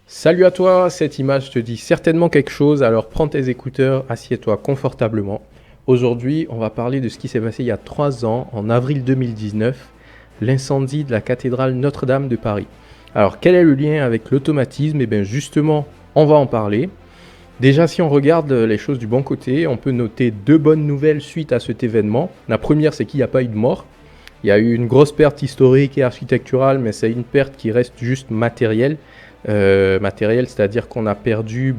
Salut à toi, cette image te dit certainement quelque chose, alors prends tes écouteurs, assieds-toi confortablement. Aujourd'hui, on va parler de ce qui s'est passé il y a 3 ans, en avril 2019, l'incendie de la cathédrale Notre-Dame de Paris. Alors quel est le lien avec l'automatisme? Eh bien justement, on va en parler. Déjà, si on regarde les choses du bon côté, on peut noter 2 bonnes nouvelles suite à cet événement. La première, c'est qu'il n'y a pas eu de mort. Il y a eu une grosse perte historique et architecturale, mais c'est une perte qui reste juste matérielle. C'est-à-dire qu'on a perdu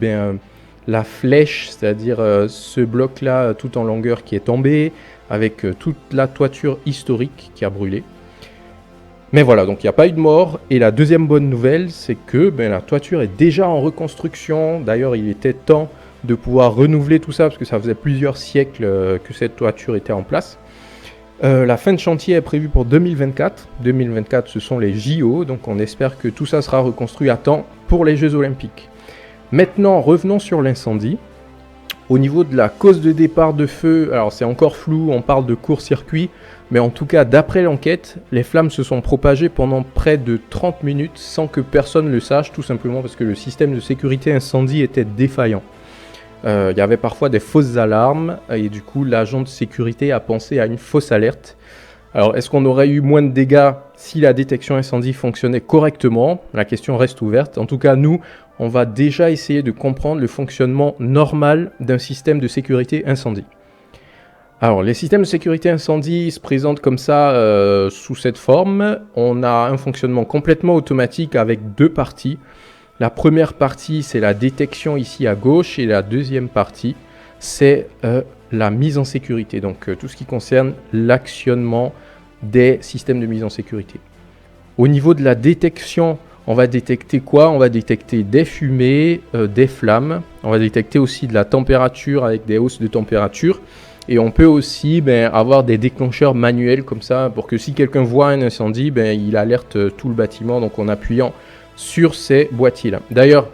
la flèche, c'est-à-dire ce bloc-là tout en longueur qui est tombé, avec toute la toiture historique qui a brûlé. Mais voilà, donc il n'y a pas eu de mort. Et la deuxième bonne nouvelle, c'est que la toiture est déjà en reconstruction. D'ailleurs, il était temps de pouvoir renouveler tout ça, parce que ça faisait plusieurs siècles que cette toiture était en place. La fin de chantier est prévue pour 2024. 2024, ce sont les JO, donc on espère que tout ça sera reconstruit à temps pour les Jeux Olympiques. Maintenant, revenons sur l'incendie. Au niveau de la cause de départ de feu, alors c'est encore flou, on parle de court-circuit, mais en tout cas, d'après l'enquête, les flammes se sont propagées pendant près de 30 minutes sans que personne le sache, tout simplement parce que le système de sécurité incendie était défaillant. Il y avait parfois des fausses alarmes et du coup l'agent de sécurité a pensé à une fausse alerte. Alors est-ce qu'on aurait eu moins de dégâts si la détection incendie fonctionnait correctement? La question reste ouverte. En tout cas nous, on va déjà essayer de comprendre le fonctionnement normal d'un système de sécurité incendie. Alors les systèmes de sécurité incendie se présentent comme ça sous cette forme. On a un fonctionnement complètement automatique avec 2 parties. La première partie, c'est la détection ici à gauche et la deuxième partie, c'est la mise en sécurité. Donc tout ce qui concerne l'actionnement des systèmes de mise en sécurité. Au niveau de la détection, on va détecter quoi? On va détecter des fumées, des flammes. On va détecter aussi de la température avec des hausses de température. Et on peut aussi avoir des déclencheurs manuels comme ça pour que si quelqu'un voit un incendie, il alerte tout le bâtiment donc en appuyant sur ces boîtiers-là. D'ailleurs,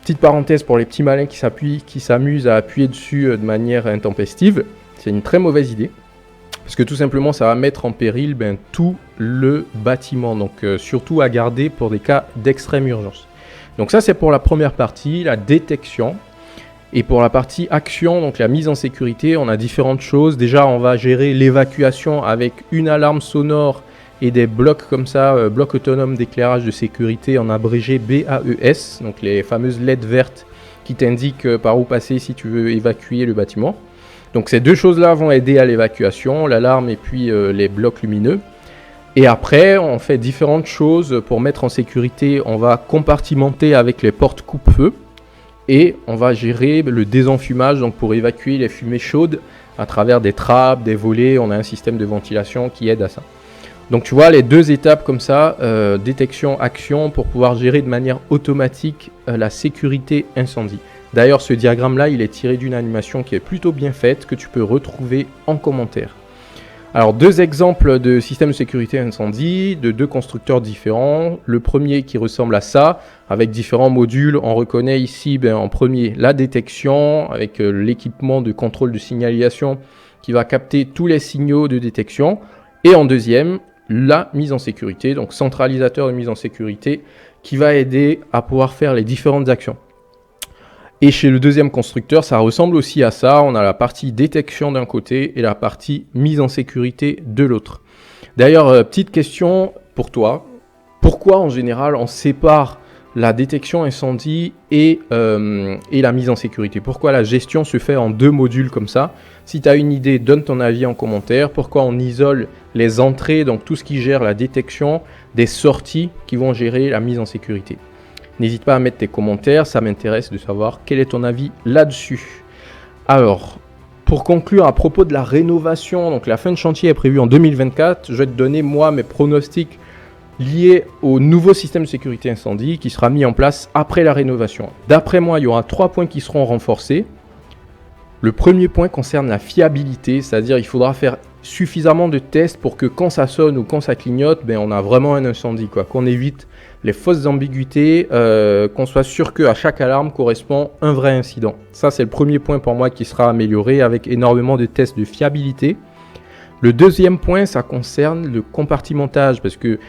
petite parenthèse pour les petits malins qui s'amusent à appuyer dessus de manière intempestive, c'est une très mauvaise idée, parce que tout simplement ça va mettre en péril tout le bâtiment, donc surtout à garder pour des cas d'extrême urgence. Donc ça c'est pour la première partie, la détection. Et pour la partie action, donc la mise en sécurité, on a différentes choses. Déjà on va gérer l'évacuation avec une alarme sonore et des blocs comme ça, blocs autonomes d'éclairage de sécurité en abrégé BAES, donc les fameuses LED vertes qui t'indiquent par où passer si tu veux évacuer le bâtiment. Donc ces 2 choses-là vont aider à l'évacuation, l'alarme et puis les blocs lumineux. Et après, on fait différentes choses pour mettre en sécurité. On va compartimenter avec les portes coupe-feu et on va gérer le désenfumage, donc pour évacuer les fumées chaudes à travers des trappes, des volets. On a un système de ventilation qui aide à ça. Donc tu vois les 2 étapes comme ça, détection, action, pour pouvoir gérer de manière automatique la sécurité incendie. D'ailleurs ce diagramme là il est tiré d'une animation qui est plutôt bien faite que tu peux retrouver en commentaire. Alors 2 exemples de système de sécurité incendie de 2 constructeurs différents. Le premier qui ressemble à ça avec différents modules. On reconnaît ici en premier la détection avec l'équipement de contrôle de signalisation qui va capter tous les signaux de détection. Et en deuxième, la mise en sécurité, donc centralisateur de mise en sécurité qui va aider à pouvoir faire les différentes actions. Et chez le deuxième constructeur, ça ressemble aussi à ça. On a la partie détection d'un côté et la partie mise en sécurité de l'autre. D'ailleurs, petite question pour toi. Pourquoi en général on sépare la détection incendie et la mise en sécurité? Pourquoi la gestion se fait en 2 modules comme ça? Si tu as une idée, donne ton avis en commentaire. Pourquoi on isole les entrées, donc tout ce qui gère la détection, des sorties qui vont gérer la mise en sécurité? N'hésite pas à mettre tes commentaires, ça m'intéresse de savoir quel est ton avis là-dessus. Alors, pour conclure à propos de la rénovation, donc la fin de chantier est prévue en 2024. Je vais te donner moi mes pronostics liés au nouveau système de sécurité incendie qui sera mis en place après la rénovation. D'après moi, il y aura 3 points qui seront renforcés. Le premier point concerne la fiabilité, c'est-à-dire il faudra faire suffisamment de tests pour que quand ça sonne ou quand ça clignote, on a vraiment un incendie, qu'on évite les fausses ambiguïtés, qu'on soit sûr qu'à chaque alarme correspond un vrai incident. Ça c'est le premier point pour moi qui sera amélioré avec énormément de tests de fiabilité. Le deuxième point, ça concerne le compartimentage, parce que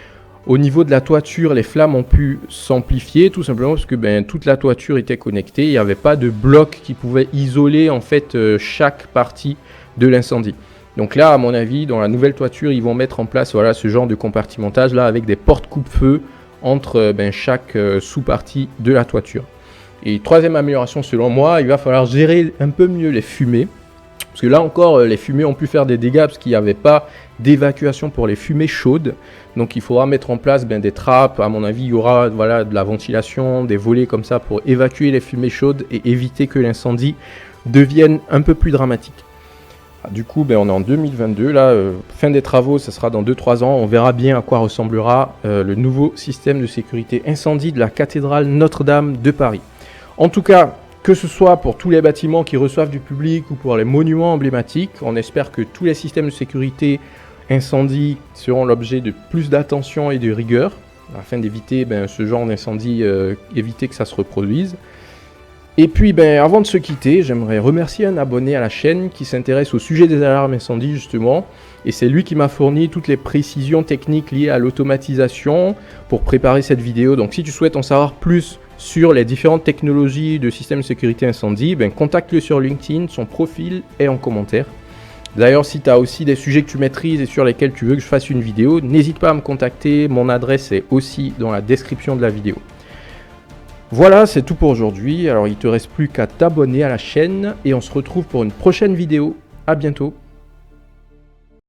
Au niveau de la toiture, les flammes ont pu s'amplifier tout simplement parce que toute la toiture était connectée. Il n'y avait pas de bloc qui pouvait isoler en fait chaque partie de l'incendie. Donc là, à mon avis, dans la nouvelle toiture, ils vont mettre en place voilà, ce genre de compartimentage là avec des portes coupe-feu entre chaque sous-partie de la toiture. Et troisième amélioration selon moi, il va falloir gérer un peu mieux les fumées. Parce que là encore, les fumées ont pu faire des dégâts parce qu'il n'y avait pas d'évacuation pour les fumées chaudes. Donc il faudra mettre en place des trappes. À mon avis, il y aura voilà, de la ventilation, des volets comme ça pour évacuer les fumées chaudes et éviter que l'incendie devienne un peu plus dramatique. Du coup, on est en 2022. Là, fin des travaux, ça sera dans 2-3 ans. On verra bien à quoi ressemblera le nouveau système de sécurité incendie de la cathédrale Notre-Dame de Paris. En tout cas, que ce soit pour tous les bâtiments qui reçoivent du public ou pour les monuments emblématiques, on espère que tous les systèmes de sécurité incendie seront l'objet de plus d'attention et de rigueur afin d'éviter ce genre d'incendie, éviter que ça se reproduise. Et puis avant de se quitter, j'aimerais remercier un abonné à la chaîne qui s'intéresse au sujet des alarmes incendie justement. Et c'est lui qui m'a fourni toutes les précisions techniques liées à l'automatisation pour préparer cette vidéo. Donc si tu souhaites en savoir plus sur les différentes technologies de système de sécurité incendie, contacte-le sur LinkedIn, son profil est en commentaire. D'ailleurs, si tu as aussi des sujets que tu maîtrises et sur lesquels tu veux que je fasse une vidéo, n'hésite pas à me contacter, mon adresse est aussi dans la description de la vidéo. Voilà, c'est tout pour aujourd'hui. Alors il ne te reste plus qu'à t'abonner à la chaîne et on se retrouve pour une prochaine vidéo. À bientôt.